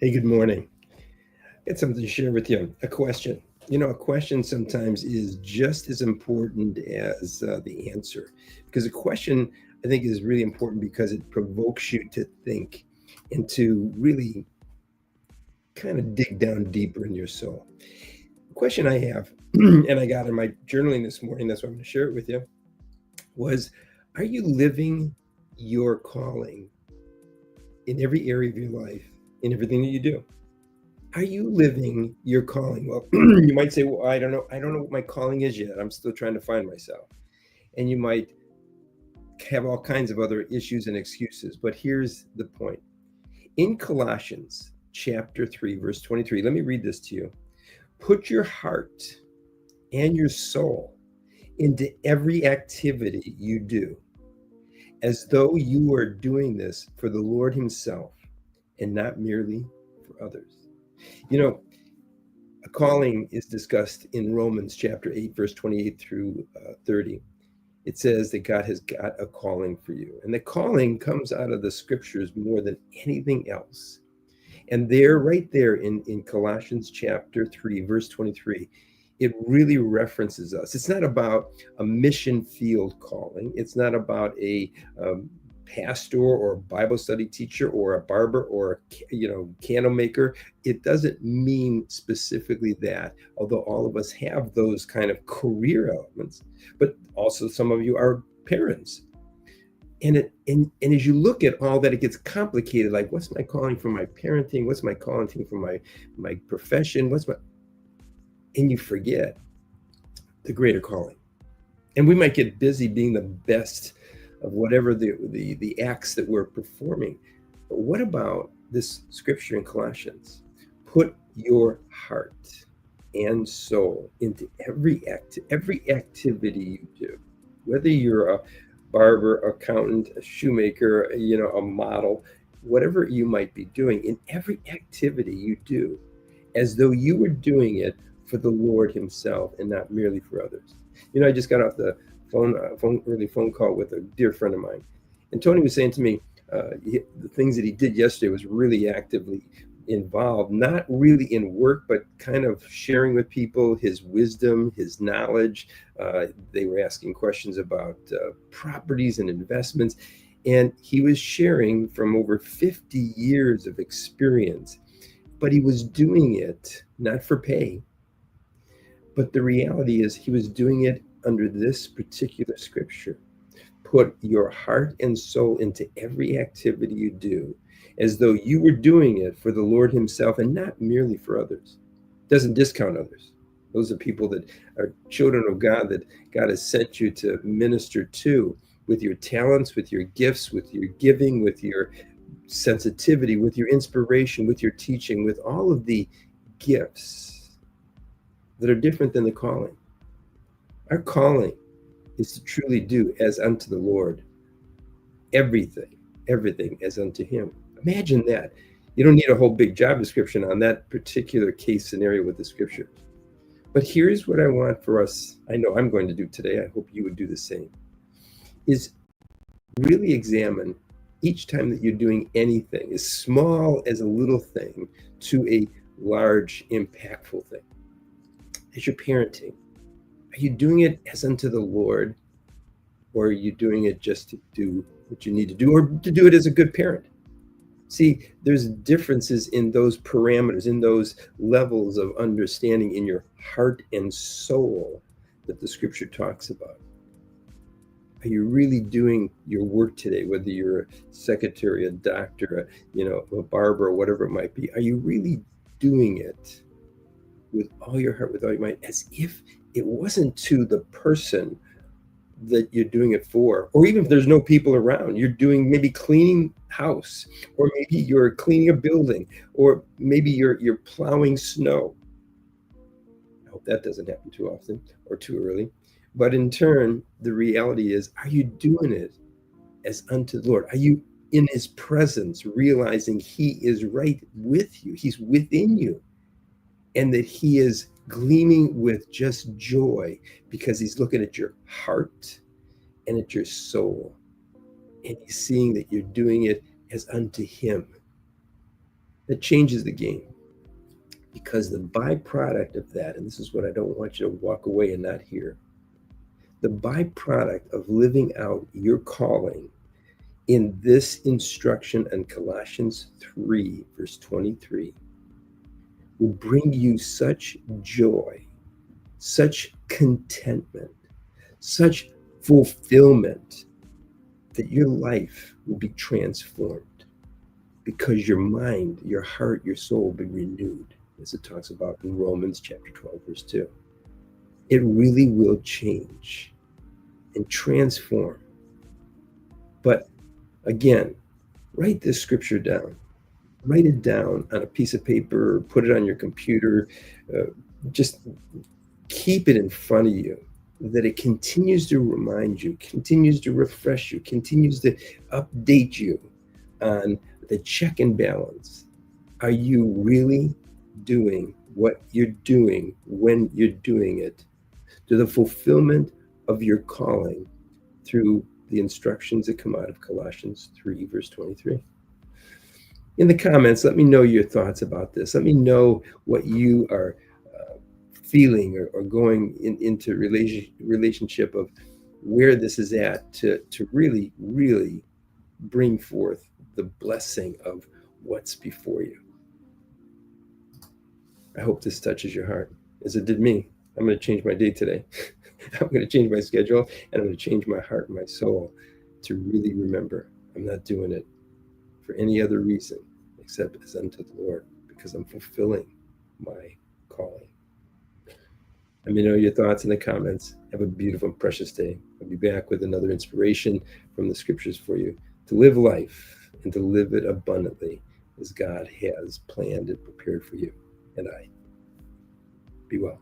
Hey, good morning. I got something to share with you. A question. A question sometimes is just as important as the answer. Because a question, I think, is really important because it provokes you to think and to really kind of dig down deeper in your soul. The question I have, and I got in my journaling this morning, that's why I'm going to share it with you, was, are you living your calling in every area of your life, in everything that you do? Are you living your calling? Well, you might say, well, I don't know. I don't know what my calling is yet. I'm still trying to find myself. And you might have all kinds of other issues and excuses. But here's the point. In Colossians chapter 3, verse 23, let me read this to you. Put your heart and your soul into every activity you do, as though you are doing this for the Lord Himself and not merely for others. You know, A calling is discussed in Romans chapter 8, verse 28 through 30. It says that God has got a calling for you. And the calling comes out of the scriptures more than anything else. And there, right there in Colossians chapter 3, verse 23, it really references us. It's not about a mission field calling. It's not about a pastor or a Bible study teacher or a barber or a candle maker. It doesn't mean specifically that, although all of us have those kind of career elements. But also some of you are parents. And as you look at all that, it gets complicated. Like, what's my calling for my parenting? What's my calling for my profession? And you forget the greater calling. And we might get busy being the best of whatever the acts that we're performing. But what about this scripture in Colossians? Put your heart and soul into every activity you do, whether you're a barber, accountant, a shoemaker, a model, whatever you might be doing, in every activity you do, as though you were doing it for the Lord Himself and not merely for others. I just got off the phone call with a dear friend of mine, and Tony was saying to me, the things that he did yesterday was really actively involved, not really in work, but kind of sharing with people his wisdom, his knowledge. They were asking questions about properties and investments, and he was sharing from over 50 years of experience, but he was doing it not for pay. But the reality is, he was doing it under this particular scripture. Put your heart and soul into every activity you do, as though you were doing it for the Lord Himself and not merely for others. Doesn't discount others. Those are people that are children of God, that God has sent you to minister to, with your talents, with your gifts, with your giving, with your sensitivity, with your inspiration, with your teaching, with all of the gifts that are different than the calling. Our calling is to truly do as unto the Lord everything, everything as unto Him. Imagine that. You don't need a whole big job description on that particular case scenario with the scriptures. But here's what I want for us. I know I'm going to do today. I hope you would do the same. Is really examine each time that you're doing anything, as small as a little thing to a large, impactful thing. As you're parenting, are you doing it as unto the Lord, or are you doing it just to do what you need to do, or to do it as a good parent? See, there's differences in those parameters, in those levels of understanding in your heart and soul that the scripture talks about. Are you really doing your work today, whether you're a secretary, a doctor, a barber, or whatever it might be? Are you really doing it with all your heart, with all your mind, as if it wasn't to the person that you're doing it for? Or even if there's no people around, you're doing maybe cleaning house, or maybe you're cleaning a building, or maybe you're plowing snow. I hope that doesn't happen too often or too early. But in turn, the reality is, are you doing it as unto the Lord? Are you in His presence, realizing He is right with you? He's within you, and that He is gleaming with just joy because He's looking at your heart and at your soul, and He's seeing that you're doing it as unto Him. That changes the game, because the byproduct of that, and this is what I don't want you to walk away and not hear, the byproduct of living out your calling in this instruction in Colossians 3, verse 23, will bring you such joy, such contentment, such fulfillment, that your life will be transformed, because your mind, your heart, your soul will be renewed, as it talks about in Romans chapter 12, verse 2. It really will change and transform. But again, write this scripture down. Write it down on a piece of paper or put it on your computer. Just keep it in front of you, that it continues to remind you, continues to refresh you, continues to update you on the check and balance. Are you really doing what you're doing when you're doing it to the fulfillment of your calling through the instructions that come out of Colossians 3, verse 23? In the comments, let me know your thoughts about this. Let me know what you are feeling or going into relationship of where this is at, to really, really bring forth the blessing of what's before you. I hope this touches your heart as it did me. I'm going to change my day today. I'm going to change my schedule, and I'm going to change my heart and my soul to really remember I'm not doing it for any other reason except as unto the Lord, because I'm fulfilling my calling. Let me know your thoughts in the comments. Have a beautiful and precious day. I'll be back with another inspiration from the scriptures for you to live life and to live it abundantly as God has planned and prepared for you and I. Be well.